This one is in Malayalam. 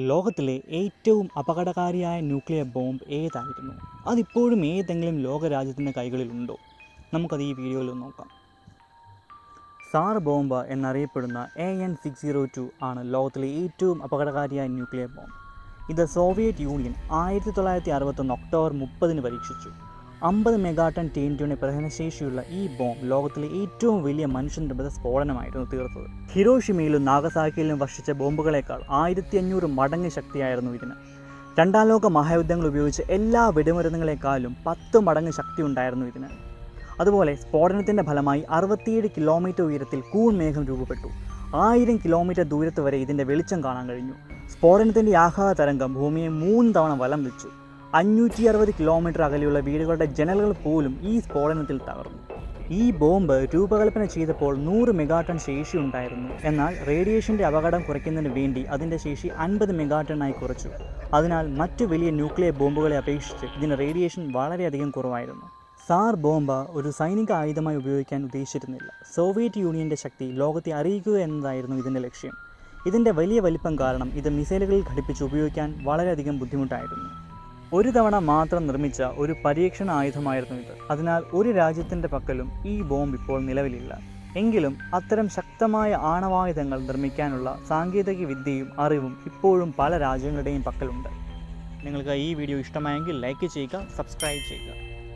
ലോകത്തിലെ ഏറ്റവും അപകടകാരിയായ ന്യൂക്ലിയർ ബോംബ് ഏതായിരുന്നു? അതിപ്പോഴും ഏതെങ്കിലും ലോകരാജ്യത്തിൻ്റെ കൈകളിലുണ്ടോ? നമുക്കത് ഈ വീഡിയോയിൽ നോക്കാം. സാർ ബോംബ് എന്നറിയപ്പെടുന്ന AN602 ആണ് ലോകത്തിലെ ഏറ്റവും അപകടകാരിയായ ന്യൂക്ലിയർ ബോംബ്. ഇത് സോവിയറ്റ് യൂണിയൻ 1961 ഒക്ടോബർ 30 പരീക്ഷിച്ചു. 50 മെഗാടൺ TNT പ്രഹരശേഷിയുള്ള ഈ ബോംബ് ലോകത്തിലെ ഏറ്റവും വലിയ മനുഷ്യനിർമ്മിത സ്ഫോടനമായിരുന്നു തീർത്തത്. ഹിരോഷിമയിലും നാഗസാക്കിയിലും വർഷിച്ച ബോംബുകളേക്കാൾ 1500 മടങ്ങ് ശക്തിയായിരുന്നു ഇതിന്. രണ്ടാം ലോക മഹായുദ്ധങ്ങൾ ഉപയോഗിച്ച എല്ലാ വെടിമരുന്നുകളെക്കാളും 10 മടങ്ങ് ശക്തി ഉണ്ടായിരുന്നു ഇതിന്. അതുപോലെ സ്ഫോടനത്തിൻ്റെ ഫലമായി 67 കിലോമീറ്റർ ഉയരത്തിൽ കൂൺമേഘം രൂപപ്പെട്ടു. 1000 കിലോമീറ്റർ ദൂരത്ത് വരെ ഇതിൻ്റെ വെളിച്ചം കാണാൻ കഴിഞ്ഞു. സ്ഫോടനത്തിൻ്റെ ആഘാത തരംഗം ഭൂമിയെ 3 തവണ വലം വെച്ചു. 560 കിലോമീറ്റർ അകലെയുള്ള വീടുകളുടെ ജനലുകൾ പോലും ഈ സ്ഫോടനത്തിൽ തകർന്നു. ഈ ബോംബ് രൂപകൽപ്പന ചെയ്തപ്പോൾ 100 മെഗാടൺ ശേഷി ഉണ്ടായിരുന്നു. എന്നാൽ റേഡിയേഷൻ്റെ അപകടം കുറയ്ക്കുന്നതിന് വേണ്ടി അതിൻ്റെ ശേഷി 50 മെഗാടണായി കുറച്ചു. അതിനാൽ മറ്റു വലിയ ന്യൂക്ലിയർ ബോംബുകളെ അപേക്ഷിച്ച് ഇതിന് റേഡിയേഷൻ വളരെയധികം കുറവായിരുന്നു. സാർ ബോംബ് ഒരു സൈനിക ആയുധമായി ഉപയോഗിക്കാൻ ഉദ്ദേശിച്ചിരുന്നില്ല. സോവിയറ്റ് യൂണിയൻ്റെ ശക്തി ലോകത്തെ അറിയിക്കുക എന്നതായിരുന്നു ഇതിൻ്റെ ലക്ഷ്യം. ഇതിൻ്റെ വലിയ വലിപ്പം കാരണം ഇത് മിസൈലുകളിൽ ഘടിപ്പിച്ച് ഉപയോഗിക്കാൻ വളരെയധികം ബുദ്ധിമുട്ടായിരുന്നു. ഒരു തവണ മാത്രം നിർമ്മിച്ച ഒരു പരീക്ഷണ ആയുധമായിരുന്നു ഇത്. അതിനാൽ ഒരു രാജ്യത്തിൻ്റെ പക്കലും ഈ ബോംബ് ഇപ്പോൾ നിലവിലില്ല. എങ്കിലും അത്തരം ശക്തമായ ആണവായുധങ്ങൾ നിർമ്മിക്കാനുള്ള സാങ്കേതിക വിദ്യയും അറിവും ഇപ്പോഴും പല രാജ്യങ്ങളുടെയും പക്കലുണ്ട്. നിങ്ങൾക്ക് ഈ വീഡിയോ ഇഷ്ടമായെങ്കിൽ ലൈക്ക് ചെയ്യുക, സബ്സ്ക്രൈബ് ചെയ്യുക.